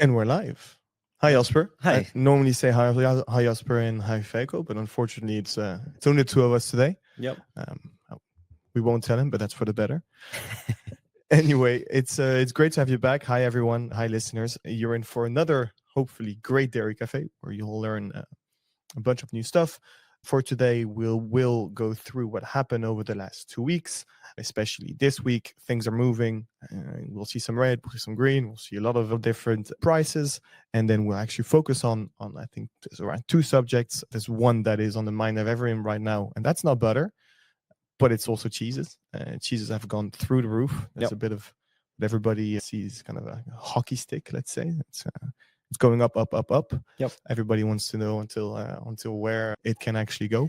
And we're live. Hi, Jasper. I Hi. normally say hi Jasper and hi Feiko, but unfortunately it's only the two of us today. Yep. We won't tell him, but that's for the better. Anyway, it's great to have you back. Hi, everyone. Hi, listeners. You're in for another, hopefully, great Dairy Café where you'll learn a bunch of new stuff. For today, we'll go through what happened over the last 2 weeks, especially this week. Things are moving. We'll see some red, we'll see some green. We'll see a lot of different prices. And then we'll actually focus on I think, there's around 2 subjects. There's one that is on the mind of everyone right now, and that's not butter, but it's also cheeses. Cheeses have gone through the roof. There's a bit of what everybody sees, kind of a hockey stick, let's say. It's going up, up, up, up. Yep. Everybody wants to know until where it can actually go.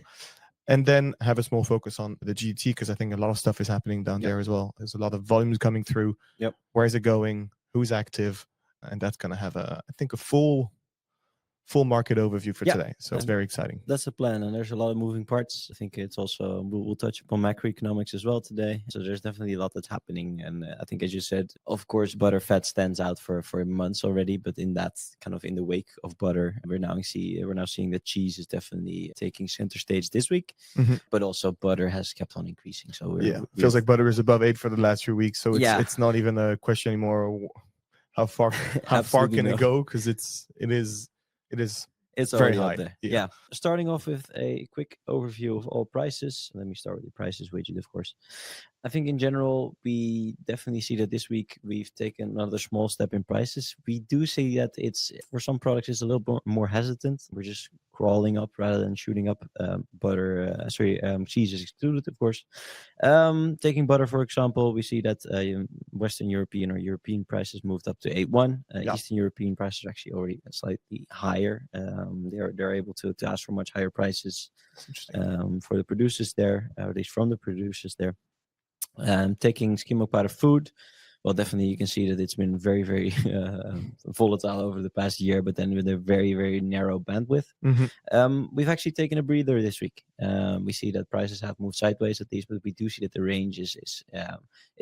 And then have a small focus on the GT, because I think a lot of stuff is happening down there as well. There's a lot of volumes coming through. Yep. Where is it going? Who's active? And that's going to have I think a full market overview for today. So it's very exciting. That's the plan, and there's a lot of moving parts. I think it's also, we'll touch upon macroeconomics as well today. So there's definitely a lot that's happening. And I think, as you said, of course, butter fat stands out for months already, but in that kind of in the wake of butter, we're now seeing that cheese is definitely taking center stage this week, but also butter has kept on increasing. So feels like butter is above 8 for the last 3 weeks. So it's not even a question anymore. How far can it go? Because it's very high. Up there. Yeah. Starting off with a quick overview of all prices. Let me start with the prices widget, of course. I think in general, we definitely see that this week we've taken another small step in prices. We do see that it's, for some products, it's a little more hesitant. We're just crawling up rather than shooting up. Cheese is excluded, of course. Taking butter, for example, we see that Western European or European prices moved up to 8.1. Eastern European prices are actually already slightly higher. They're able to ask for much higher prices for the producers there, or at least from the producers there. Taking skim milk powder food, well, definitely you can see that it's been very, very volatile over the past year, but then with a very, very narrow bandwidth. We've actually taken a breather this week. We see that prices have moved sideways at least, but we do see that the range is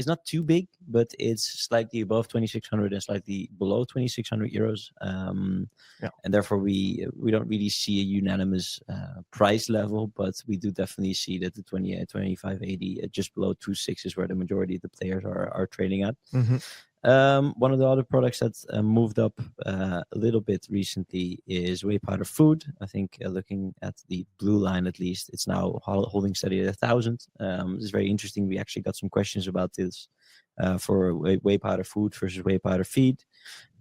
not too big, but it's slightly above 2,600 and slightly below 2,600 euros. And therefore we don't really see a unanimous price level, but we do definitely see that the 25.80 just below 2.6 is where the majority of the players are trading at. One of the other products that's moved up a little bit recently is whey powder food. I think looking at the blue line, at least, it's now holding steady at 1,000. It's very interesting. We actually got some questions about this for whey powder food versus whey powder feed,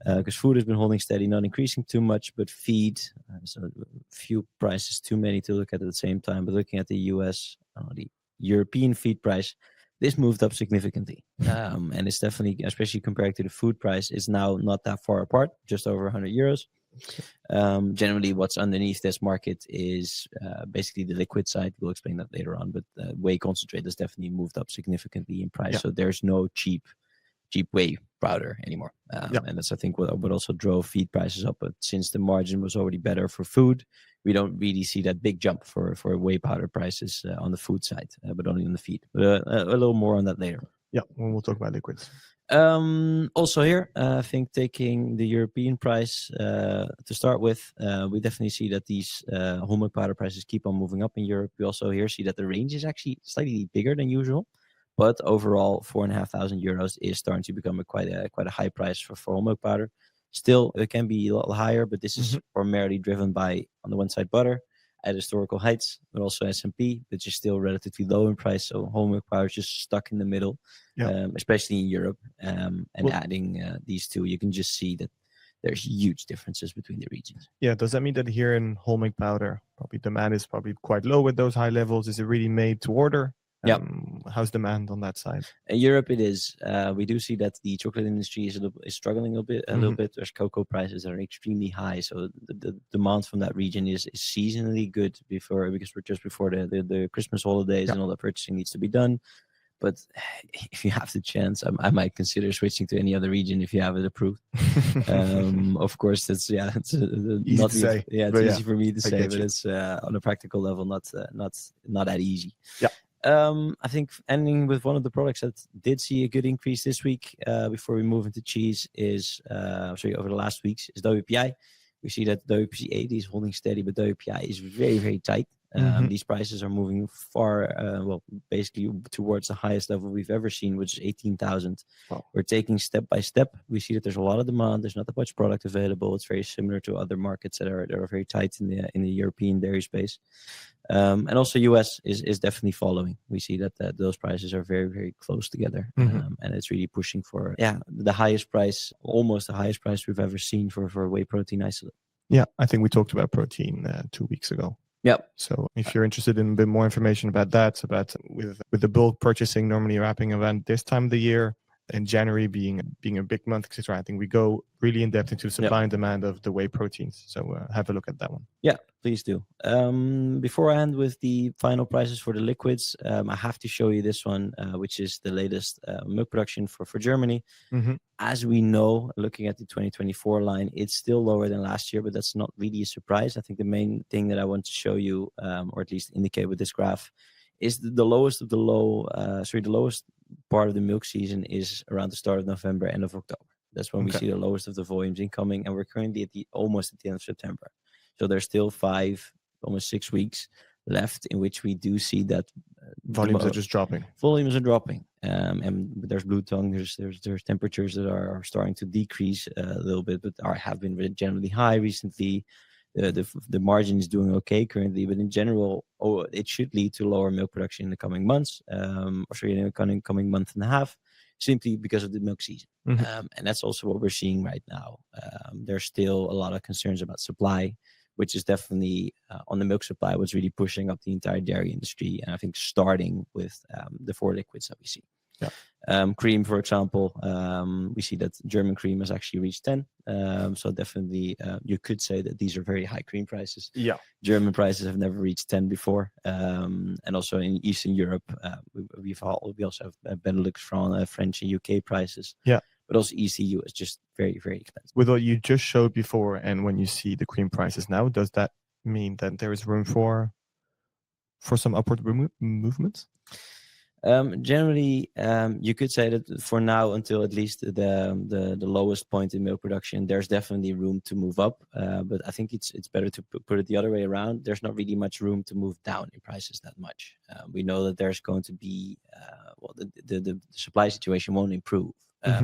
because food has been holding steady, not increasing too much, but feed, so few prices too many to look at the same time. But looking at the US, the European feed price, this moved up significantly. And it's definitely, especially compared to the food price, is now not that far apart, just over 100 euros. Generally, what's underneath this market is basically the liquid side. We'll explain that later on, but whey concentrate has definitely moved up significantly in price. So there's no cheap whey powder anymore. And that's, I think, what also drove feed prices up. But since the margin was already better for food, we don't really see that big jump for whey powder prices on the food side, but only on the feed. But a little more on that later. Yeah, when we'll talk about liquids. Also here, I think taking the European price to start with, we definitely see that these whole milk powder prices keep on moving up in Europe. We also here see that the range is actually slightly bigger than usual. But overall, 4,500 euros is starting to become quite a high price for whole milk powder. Still, it can be a lot higher, but this is primarily driven by, on the one side, butter at historical heights, but also S&P, which is still relatively low in price. So whole milk powder is just stuck in the middle, especially in Europe. Adding these two, you can just see that there's huge differences between the regions. Yeah, does that mean that here in whole milk powder, probably demand is probably quite low with those high levels? Is it really made to order? How's demand on that side? In Europe, it is. We do see that the chocolate industry is struggling a little bit. There's cocoa prices that are extremely high, so the demand from that region is seasonally good because we're just before the Christmas holidays and all the purchasing needs to be done. But if you have the chance, I might consider switching to any other region if you have it approved. Of course, it's easy to say. It's easy for me to say, but it's on a practical level not that easy. I think ending with one of the products that did see a good increase this week before we move into cheese is, over the last weeks, is WPI. We see that WPI is holding steady, but WPI is very, very tight. These prices are moving far, basically towards the highest level we've ever seen, which is 18,000. Wow. We're taking step by step. We see that there's a lot of demand. There's not that much product available. It's very similar to other markets that are very tight in the European dairy space. And also US is definitely following. We see that those prices are very, very close together. And it's really pushing for, the highest price, almost the highest price we've ever seen for whey protein isolate. Yeah, I think we talked about protein 2 weeks ago. Yep. So if you're interested in a bit more information about that, with the bulk purchasing normally wrapping around this time of the year, and January being a big month, etc., I think we go really in depth into supply and demand of the whey proteins. So have a look at that one. Yeah, please do. Before I end with the final prices for the liquids, I have to show you this one, which is the latest milk production for Germany. As we know, looking at the 2024 line, it's still lower than last year, but that's not really a surprise. I think the main thing that I want to show you, or at least indicate with this graph, is the lowest of the low. The lowest part of the milk season is around the start of November, end of October. That's when we see the lowest of the volumes incoming, and we're currently almost at the end of September. So there's still 5, almost 6 weeks left in which we do see that volumes are just dropping. Volumes are dropping, and there's blue tongue. There's temperatures that are starting to decrease a little bit, but have been generally high recently. The margin is doing okay currently, but in general, it should lead to lower milk production in the coming months, in the coming month and a half, simply because of the milk season. And that's also what we're seeing right now. There's still a lot of concerns about supply, which is definitely on the milk supply, what's really pushing up the entire dairy industry. And I think starting with the 4 liquids that we see. Cream, for example, we see that German cream has actually reached 10. So definitely you could say that these are very high cream prices. Yeah. German prices have never reached 10 before. And also in Eastern Europe, we also have Benelux, French and UK prices. Yeah. But also ECU is just very, very expensive. With what you just showed before, and when you see the cream prices now, does that mean that there is room for some upward movements? Generally, you could say that for now, until at least the lowest point in milk production, there's definitely room to move up. But I think it's better to put it the other way around. There's not really much room to move down in prices that much. We know that there's going to be the supply situation won't improve.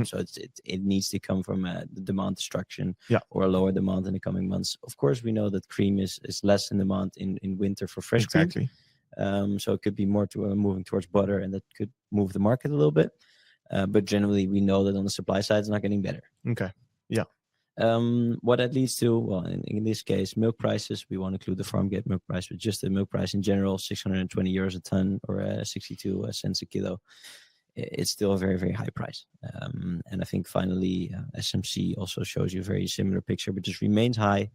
So it needs to come from the demand destruction or a lower demand in the coming months. Of course, we know that cream is less in demand in winter for fresh cream. So it could be more moving towards butter, and that could move the market a little bit. But generally, we know that on the supply side, it's not getting better. Okay. Yeah. What that leads to, well, in this case, milk prices, we won't include the farm gate milk price, but just the milk price in general, 620 euros a ton or 62 cents a kilo. It's still a very, very high price. And I think finally, SMC also shows you a very similar picture, but just remains high.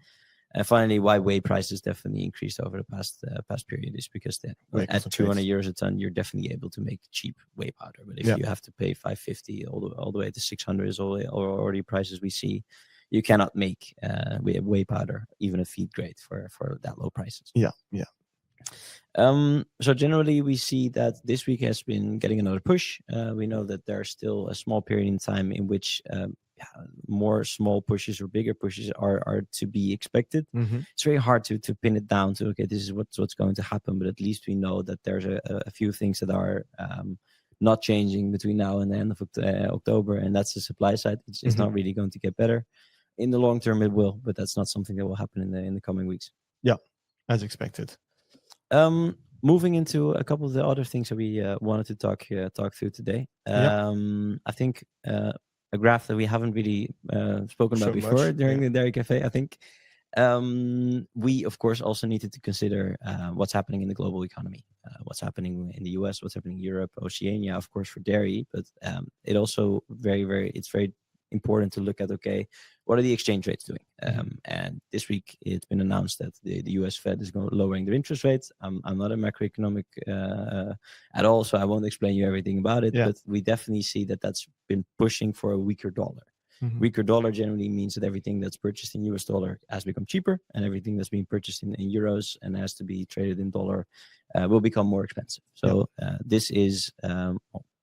And finally, why whey prices definitely increased over the past period is because at 200 euros a ton, you're definitely able to make cheap whey powder. But if you have to pay 550 all the way to 600 is already prices we see, you cannot make whey powder, even a feed grade for that low prices. Yeah. So generally, we see that this week has been getting another push. We know that there's still a small period in time in which more small pushes or bigger pushes are to be expected. It's very hard to pin it down to, okay, this is what's going to happen, but at least we know that there's a few things that are not changing between now and the end of October, and that's the supply side. It's not really going to get better. In the long term, it will, but that's not something that will happen in the coming weeks. Yeah, as expected. Moving into a couple of the other things that we wanted to talk through today. I think a graph that we haven't really spoken about before during the Dairy Café, I think. We, of course, also needed to consider what's happening in the global economy, what's happening in the US, what's happening in Europe, Oceania, of course, for dairy. But it also it's very important to look at, okay, what are the exchange rates doing? And this week, it's been announced that the US Fed is lowering their interest rates. I'm not a macroeconomic at all, so I won't explain you everything about it. But we definitely see that that's been pushing for a weaker dollar. Weaker dollar generally means that everything that's purchased in US dollar has become cheaper, and everything that's being purchased in euros and has to be traded in dollar will become more expensive. So this is, I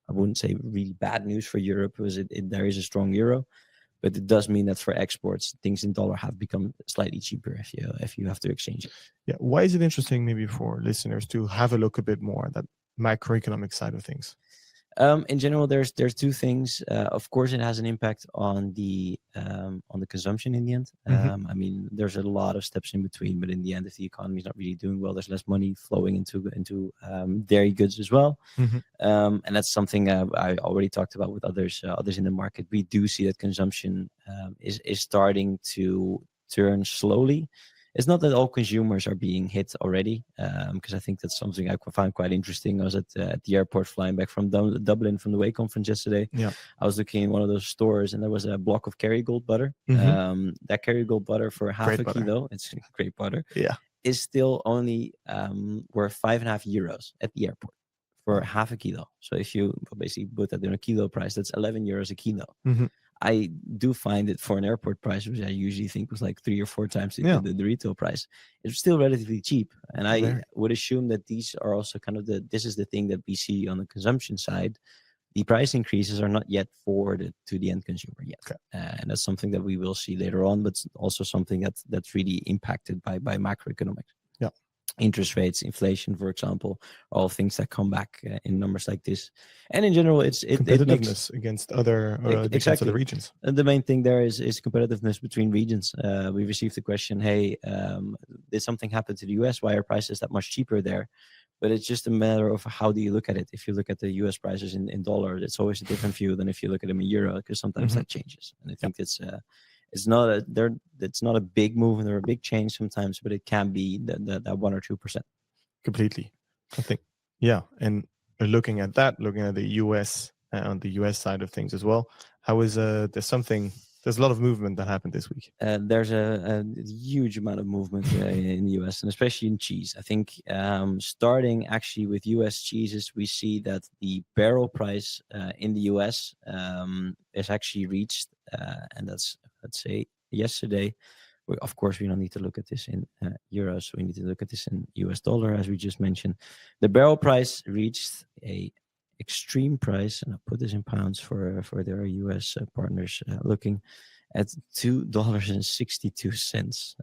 wouldn't say really bad news for Europe, because there is a strong euro, but it does mean that for exports, things in dollar have become slightly cheaper if you have to exchange it. Yeah. Why is it interesting, maybe for listeners, to have a look a bit more at that macroeconomic side of things? In general, there's two things. Of course, it has an impact on the consumption in the end. I mean, there's a lot of steps in between, but in the end, if the economy is not really doing well, there's less money flowing into dairy goods as well. And that's something I already talked about with others in the market. We do see that consumption is starting to turn slowly. It's not that all consumers are being hit already, because I think that's something I found quite interesting. I was at the airport flying back from Dublin from the Whey conference yesterday. Yeah. I was looking in one of those stores, and there was a block of Kerrygold butter. That Kerrygold butter for half a kilo, it's great butter, is still only worth €5.5 at the airport for half a kilo. So if you basically put that in a kilo price, that's €11 a kilo. I do find it for an airport price, which I usually think was like 3 or 4 times the retail price, it's still relatively cheap. And I would assume that these are also kind of this is the thing that we see on the consumption side. The price increases are not yet forwarded to the end consumer yet. And that's something that we will see later on, but also something that's really impacted by macroeconomics. Interest rates, inflation, for example, all things that come back in numbers like this. And in general, it makes against other regions. And the main thing there is competitiveness between regions. We received the question, hey, did something happen to the US? Why are prices that much cheaper there? But it's just a matter of how do you look at it. If you look at the US prices in dollar, it's always a different view than if you look at them in euro, because sometimes that changes. And I think it's not a big movement or a big change sometimes, but it can be that 1 or 2%. Completely, I think. Yeah, and looking at the US on the US side of things as well. How is there's a lot of movement that happened this week. There's a huge amount of movement in the US, and especially in cheese. I think starting actually with US cheeses, we see that the barrel price in the US is actually reached, and that's, let's say, yesterday. Of course, we don't need to look at this in euros. We need to look at this in US dollar, as we just mentioned. The barrel price reached a extreme price, and I'll put this in pounds for their US partners looking at $2.62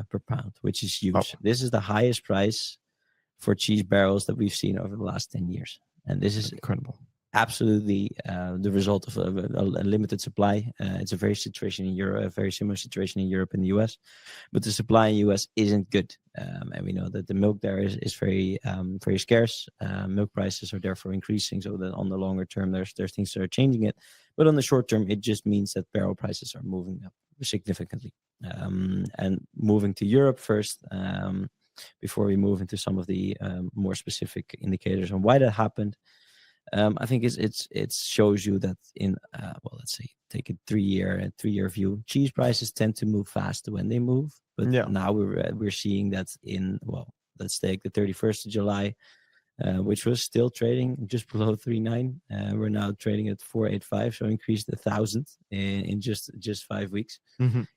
per pound, which is huge. Wow. This is the highest price for cheese barrels that we've seen over the last 10 years. And this is incredible. Absolutely the result of a limited supply. It's a very situation in Europe, a very similar situation in Europe and the US, but the supply in the US isn't good. And we know that the milk there is very very scarce. Milk prices are therefore increasing, so that on the longer term there's things that are changing it. But on the short term, it just means that barrel prices are moving up significantly. And moving to Europe first, before we move into some of the more specific indicators on why that happened. I think it shows you that in let's say take a 3-year view, cheese prices tend to move fast when they move. But now we're seeing that in, let's take the 31st of July, which was still trading just below 3.9. We're now trading at 4.85, so increased 1,000 in just 5 weeks.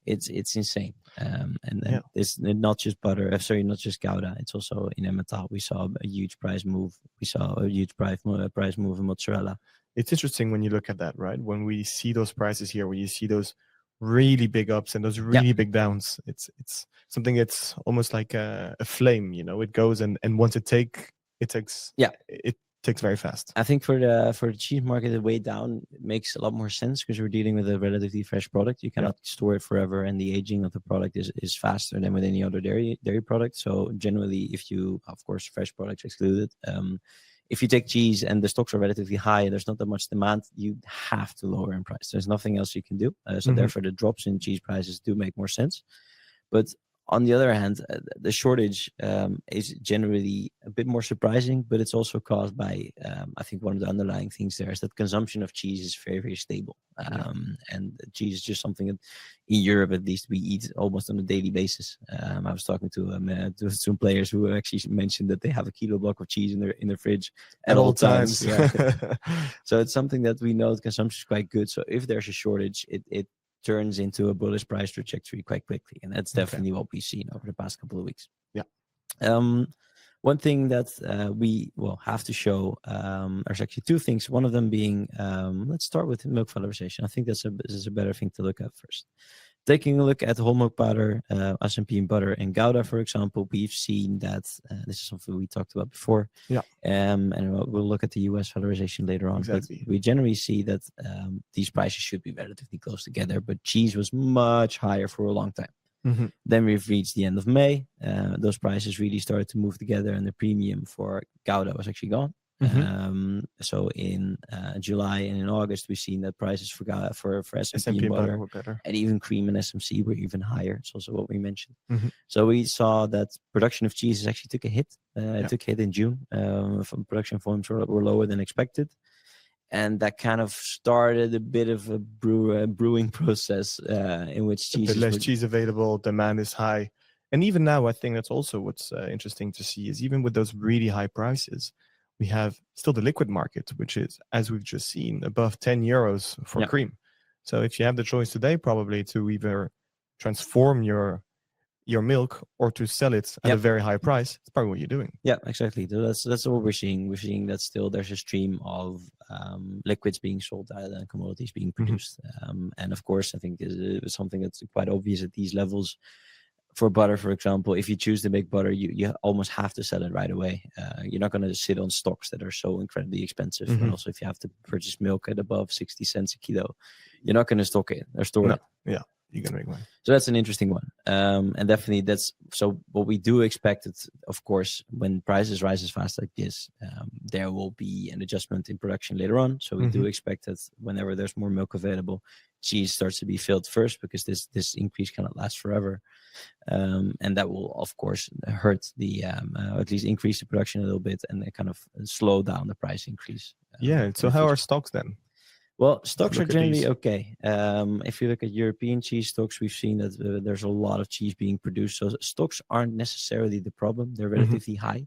It's insane. And then it's not just butter, not just Gouda. It's also in Emmental. We saw a huge price move. We saw a huge price move in mozzarella. It's interesting when you look at that, right? When we see those prices here, when you see those really big ups and those really big downs, it's something that's almost like a flame. It goes and once it takes very fast. I think for the cheese market, the way down makes a lot more sense because we're dealing with a relatively fresh product. You cannot store it forever, and the aging of the product is faster than with any other dairy product. So generally, if you, of course, fresh products excluded, if you take cheese and the stocks are relatively high and there's not that much demand, you have to lower in price. There's nothing else you can do. So therefore, the drops in cheese prices do make more sense. But on the other hand, the shortage is generally a bit more surprising, but it's also caused by, I think one of the underlying things there is that consumption of cheese is very, very stable. And cheese is just something that in Europe, at least, we eat almost on a daily basis. I was talking to some players who actually mentioned that they have a kilo block of cheese in their fridge at all times. So it's something that we know the consumption is quite good. So if there's a shortage, it turns into a bullish price trajectory quite quickly, and that's definitely what we've seen over the past couple of weeks. One thing that we will have to show, there's actually two things. One of them being, let's start with milk valorization. I think this is a better thing to look at first. Taking a look at whole milk butter, S&P butter, and Gouda, for example, we've seen that this is something we talked about before. And we'll look at the US valorization later on. Exactly. But we generally see that these prices should be relatively close together, but cheese was much higher for a long time. Then we've reached the end of May. Those prices really started to move together, and the premium for Gouda was actually gone. So in July and in August, we've seen that prices for Gouda, for S&P butter were better. and even cream and SMC were even higher. It's also what we mentioned. So we saw that production of cheeses actually took a hit. It took a hit in June. From production volumes were lower than expected. And that kind of started a bit of a brewing process in which cheese is less cheese available, demand is high. And even now, I think that's also what's interesting to see is even with those really high prices, we have still the liquid market, which is, as we've just seen, above 10 euros for cream. So if you have the choice today, probably to either transform your milk or to sell it at a very high price, it's probably what you're doing. Yeah, exactly. So that's what we're seeing. We're seeing that still there's a stream of liquids being sold and commodities being produced. And of course, I think it was something that's quite obvious at these levels. For butter, for example, if you choose to make butter, you almost have to sell it right away. You're not going to sit on stocks that are so incredibly expensive. And also, if you have to purchase milk at above 60 cents a kilo, you're not going to stock it or store it. Yeah, you're going to make money. So that's an interesting one. And definitely that's, so what we do expect it, of course, when prices rise as fast like this, there will be an adjustment in production later on. So we do expect that whenever there's more milk available, cheese starts to be filled first, because this increase cannot last forever. And that will, of course, hurt the, at least increase the production a little bit and kind of slow down the price increase. So how are stocks then? Well, stocks are generally okay. If you look at European cheese stocks, we've seen that there's a lot of cheese being produced. So stocks aren't necessarily the problem. They're relatively high.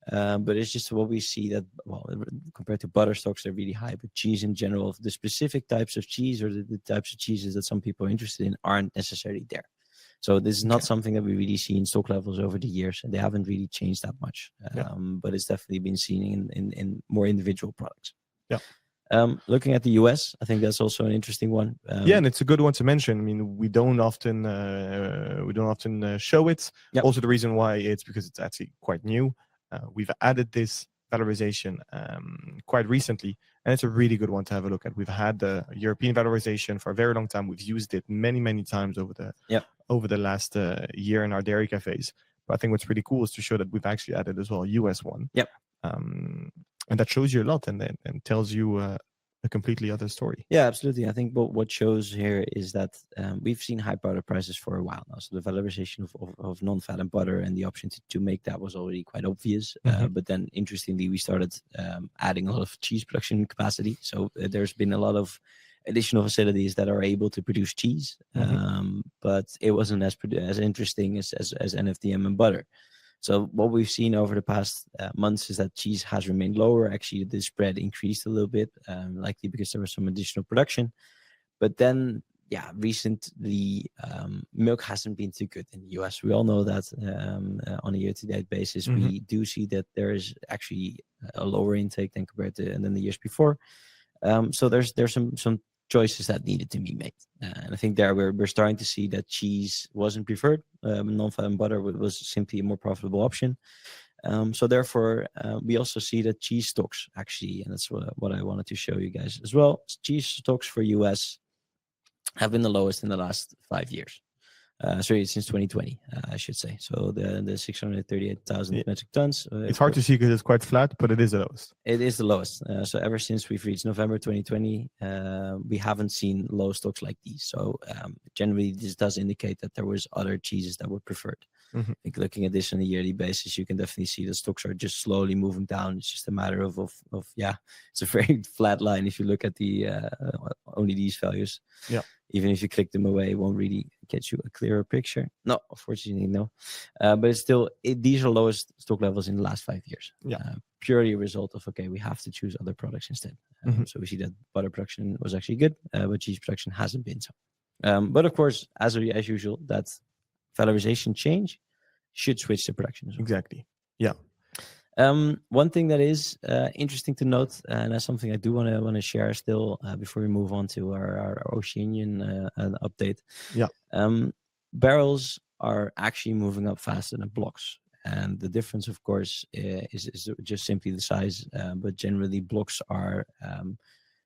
But it's just what we see that, well, compared to butter stocks, they're really high. But cheese in general, the specific types of cheese or the types of cheeses that some people are interested in aren't necessarily there. So this is not something that we really see in stock levels over the years. And they haven't really changed that much. But it's definitely been seen in more individual products. Looking at the US, I think that's also an interesting one. And it's a good one to mention. I mean, we don't often show it. Also, the reason why it's because it's actually quite new. We've added this valorization quite recently, and it's a really good one to have a look at. We've had the European valorization for a very long time. We've used it many times over the last year in our dairy cafes. But I think what's really cool is to show that we've actually added as well a US one. And that shows you a lot and tells you a completely other story. Yeah, absolutely. I think what shows here is that we've seen high butter prices for a while now. So the valorization of non-fat and butter and the option to make that was already quite obvious. But then, interestingly, we started adding a lot of cheese production capacity. So there's been a lot of additional facilities that are able to produce cheese. But it wasn't as interesting as NFDM and butter. So what we've seen over the past months is that cheese has remained lower. Actually, the spread increased a little bit, likely because there was some additional production. But then, recently, milk hasn't been too good in the US. We all know that on a year-to-date basis, we do see that there is actually a lower intake than compared to the years before. So there's some choices that needed to be made. And I think there we're starting to see that cheese wasn't preferred. Non-fat and butter was simply a more profitable option. So therefore, we also see that cheese stocks actually, and that's what I wanted to show you guys as well. Cheese stocks for US have been the lowest in the last 5 years. Since 2020, I should say. So the 638,000 metric tons. It's hard to see because it's quite flat, but it is the lowest. It is the lowest. So ever since we've reached November 2020, we haven't seen low stocks like these. So generally, this does indicate that there was other cheeses that were preferred. I think looking at this on a yearly basis, you can definitely see the stocks are just slowly moving down. It's just a matter of it's a very flat line if you look at the only these values. Even if you click them away, it won't really get you a clearer picture. No, unfortunately, no. But it's still, these are lowest stock levels in the last 5 years. Purely a result of, we have to choose other products instead. So we see that butter production was actually good, but cheese production hasn't been so. But of course, as usual, that valorization change should switch to production as well. Exactly. Yeah. One thing that is interesting to note, and that's something I do want to share still before we move on to our Oceanian update. Yeah. Barrels are actually moving up faster than blocks. And the difference, of course, is just simply the size. But generally, blocks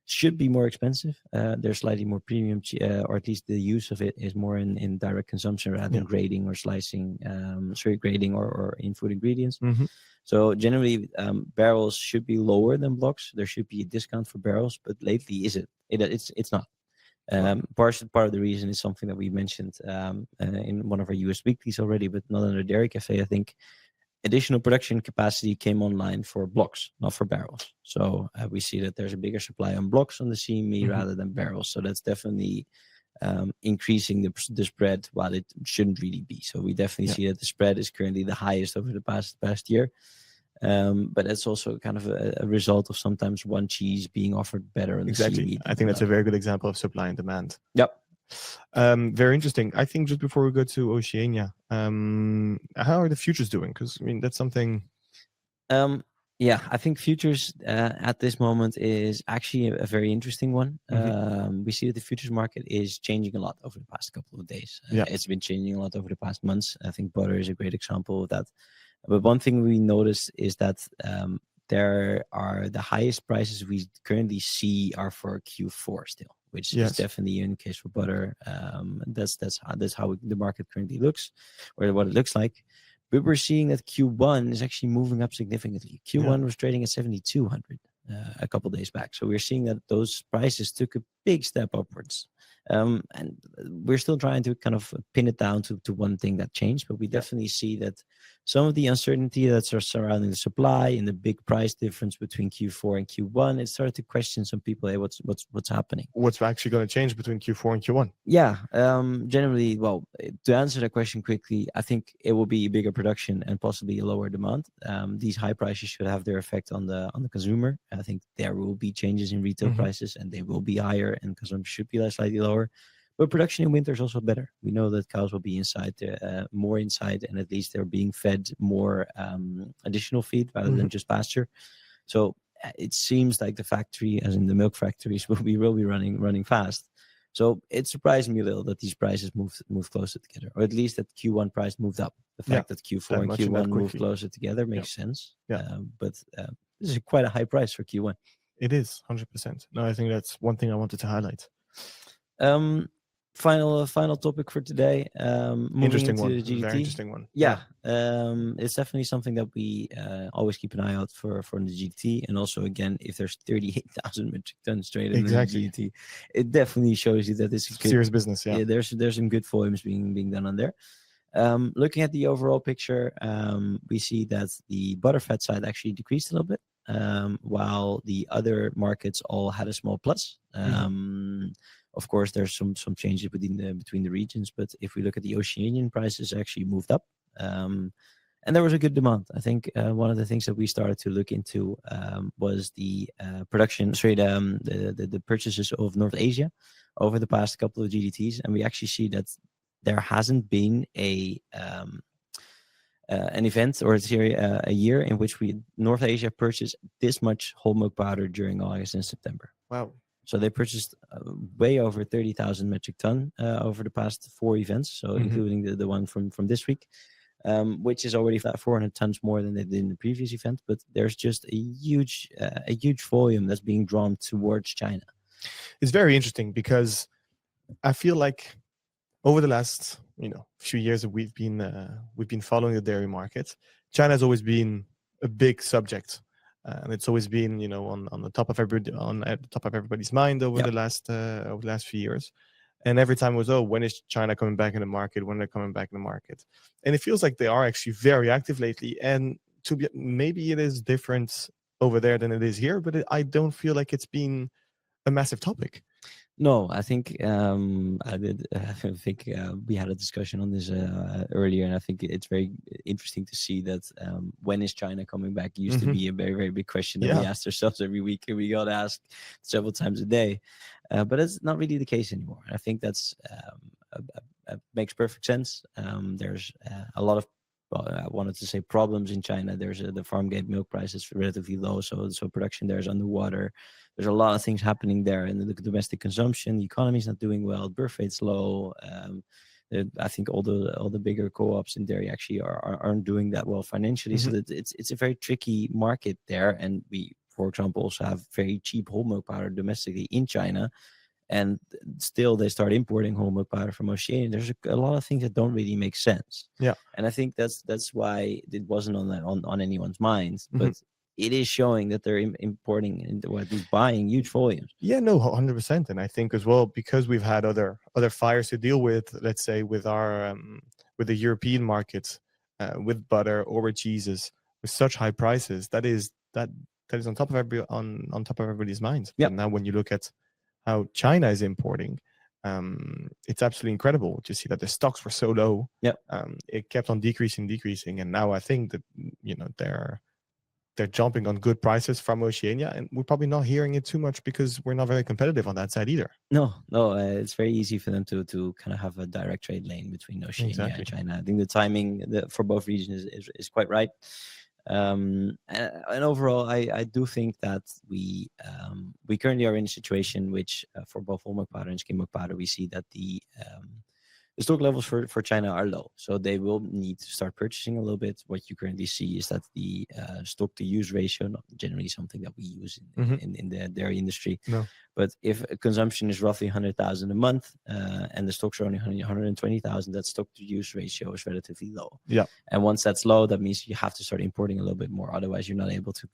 should be more expensive. They're slightly more premium, or at least the use of it is more in direct consumption rather than grading or slicing, grading or in food ingredients. Mm-hmm. So generally, barrels should be lower than blocks. There should be a discount for barrels, but lately, it's not. Part of the reason is something that we mentioned in one of our US weeklies already, but not under Dairy Café. I think additional production capacity came online for blocks, not for barrels. So we see that there's a bigger supply on blocks on the CME rather than barrels. So that's definitely increasing the spread while it shouldn't really be. So we definitely see that the spread is currently the highest over the past year. But that's also kind of a result of sometimes one cheese being offered better on the CME. I think that's a very good example of supply and demand. Yep. Very interesting. I think just before we go to Oceania, how are the futures doing? Because I mean, that's something. I think futures at this moment is actually a very interesting one. We see that the futures market is changing a lot over the past couple of days. It's been changing a lot over the past months. I think butter is a great example of that. But one thing we noticed is that there are the highest prices we currently see are for Q4 still, which is definitely in the case for butter. That's how the market currently looks, or what it looks like. But we're seeing that Q1 is actually moving up significantly. Q1 was trading at 7,200 a couple of days back. So we're seeing that those prices took a big step upwards. And we're still trying to kind of pin it down to one thing that changed, but we definitely see that some of the uncertainty that's surrounding the supply and the big price difference between Q4 and Q1, it started to question some people, hey, what's happening? What's actually going to change between Q4 and Q1? Yeah, generally, well, to answer that question quickly, I think it will be a bigger production and possibly a lower demand. These high prices should have their effect on the consumer. I think there will be changes in retail prices, and they will be higher, and consumption should be slightly lower. But production in winter is also better. We know that cows will be inside, more inside, and at least they're being fed more additional feed rather than just pasture. So it seems like the factory, as in the milk factories, will be running fast. So it surprised me a little that these prices moved closer together, or at least that Q1 price moved up. The fact that Q4 and Q1 moved closer together makes sense. But this is quite a high price for Q1. It is 100%. No, I think that's one thing I wanted to highlight. Final topic for today. Moving into the GDT. Very interesting one. It's definitely something that we always keep an eye out for the GDT. And also, again, if there's 38,000 metric tons traded in the GDT, it definitely shows you that it's a serious business. Yeah, there's some good volumes being done on there. Looking at the overall picture, we see that the butterfat side actually decreased a little bit, while the other markets all had a small plus. Of course, there's some changes between the regions, but if we look at the Oceanian prices, actually moved up, and there was a good demand. I think one of the things that we started to look into was the the purchases of North Asia over the past couple of GDTs, and we actually see that there hasn't been an event or a year in which North Asia purchased this much whole milk powder during August and September. Wow. So they purchased way over 30,000 metric ton over the past 4 events, so including the one from this week, which is already 400 tons more than they did in the previous event. But there's just a huge volume that's being drawn towards China. It's very interesting because I feel like over the last few years that we've been following the dairy market, China has always been a big subject. And it's always been, on the top of everybody's mind over the last few years. And every time it was, when is China coming back in the market? When they're coming back in the market? And it feels like they are actually very active lately. And maybe it is different over there than it is here, but I don't feel like it's been a massive topic. No, I think I did. I think we had a discussion on this earlier, and I think it's very interesting to see that when is China coming back used to Hmm. be a very, very big question that we Yeah. asked ourselves every week, and we got asked several times a day. But it's not really the case anymore. I think that's makes perfect sense. There's a lot of well, I wanted to say problems in China. There's the farm gate milk price is relatively low, so production there is underwater. There's a lot of things happening there in the domestic consumption. The economy is not doing well. Birth rate's low. I think all the bigger co-ops in dairy actually aren't doing that well financially. Hmm. So that it's a very tricky market there. And we, for example, also have very cheap whole milk powder domestically in China. And still they start importing whole milk powder from Oceania. There's a lot of things that don't really make sense. Yeah. And I think that's why it wasn't on anyone's minds. Hmm. But it is showing that they're importing or at least buying huge volumes. Yeah, no, 100%. And I think as well, because we've had other fires to deal with, let's say with our with the European markets, with butter or with cheeses, with such high prices, that is on top of on top of everybody's minds. Yeah. But now when you look at how China is importing, it's absolutely incredible to see that the stocks were so low. Yeah. It kept on decreasing, and now I think that they're jumping on good prices from Oceania, and we're probably not hearing it too much because we're not very competitive on that side either. No, it's very easy for them to kind of have a direct trade lane between Oceania and China. I think the timing for both regions is quite right. And overall, I do think that we currently are in a situation which for both whole milk powder and skim milk powder, we see that the stock levels for China are low, so they will need to start purchasing a little bit. What you currently see is that the stock to use ratio, not generally something that we use in the dairy industry, No. but if consumption is roughly 100,000 a month and the stocks are only 120,000, that stock to use ratio is relatively low. Yeah. And once that's low, that means you have to start importing a little bit more. Otherwise, you're not able to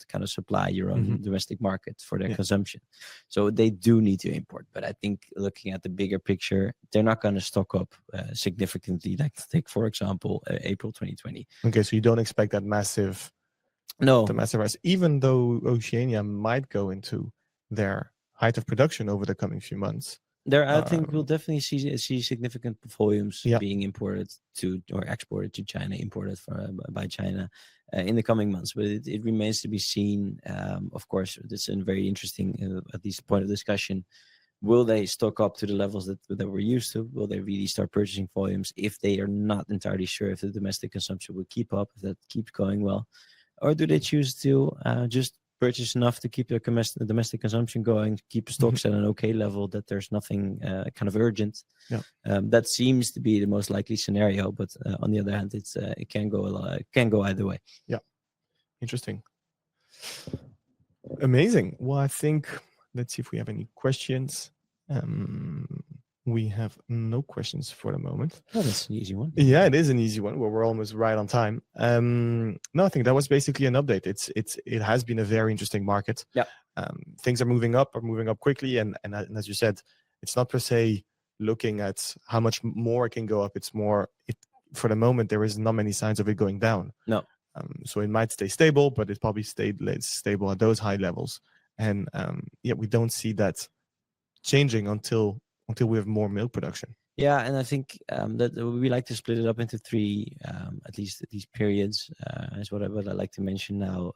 kind of supply your own domestic market for their consumption. So they do need to import. But I think looking at the bigger picture, they're not going to stock up significantly. Like take, for example, April 2020. Okay, so you don't expect that massive rise, even though Oceania might go into their height of production over the coming few months. I think we'll definitely see significant volumes being imported to or exported to China, imported by China in the coming months. But it remains to be seen. Of course, it's a very interesting, at least point of discussion. Will they stock up to the levels that we're used to? Will they really start purchasing volumes if they are not entirely sure if the domestic consumption will keep up, if that keeps going well? Or do they choose to just purchase enough to keep their domestic consumption going, keep stocks at an okay level, that there's nothing kind of urgent? Yeah. That seems to be the most likely scenario, but on the other hand, it can go either way. Yeah. Interesting. Amazing. Well, I think, let's see if we have any questions. We have no questions for the moment. Oh, that's an easy one. Yeah, it is an easy one. Well, we're almost right on time. No, I think that was basically an update. It has been a very interesting market. Yeah. Things are moving up quickly, and as you said, it's not per se looking at how much more it can go up. It's more for the moment there is not many signs of it going down. No. So it might stay stable, but it probably stayed stable at those high levels. And we don't see that changing until we have more milk production. Yeah, and I think that we like to split it up into three, at least these periods, is what I like to mention now.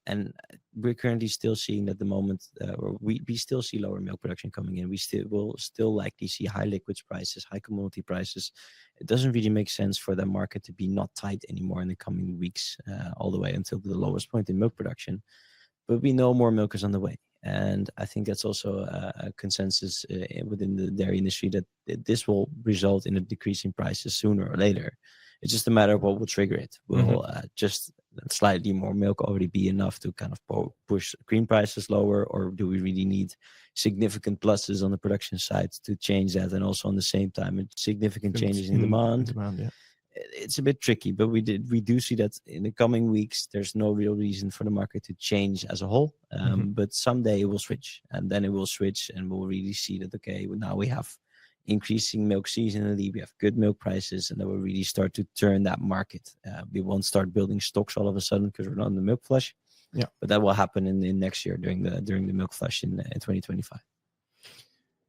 And we're currently still seeing at the moment, we still see lower milk production coming in. We will still likely see high liquids prices, high commodity prices. It doesn't really make sense for the market to be not tight anymore in the coming weeks, all the way until the lowest point in milk production. But we know more milk is on the way. And I think that's also a consensus within the dairy industry that this will result in a decrease in prices sooner or later. It's just a matter of what will trigger it. Will just slightly more milk already be enough to kind of push cream prices lower, or do we really need significant pluses on the production side to change that, and also on the same time significant changes in demand? Yeah. It's a bit tricky, but we do see that in the coming weeks, there's no real reason for the market to change as a whole. But someday it will switch, and then it will switch, and we'll really see that, okay, now we have increasing milk seasonally, we have good milk prices, and then we'll really start to turn that market. We won't start building stocks all of a sudden because we're not in the milk flush. Yeah. But that will happen in next year during the milk flush in 2025.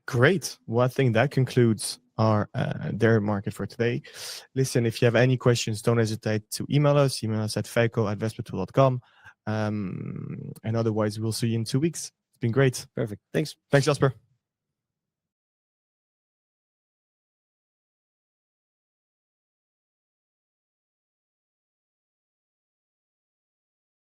Great. Well, I think that concludes our dairy market for today. Listen, if you have any questions, don't hesitate to email us. Email us at feiko@vespertool.com. And otherwise, we'll see you in 2 weeks. It's been great. Perfect. Thanks. Thanks, Jasper.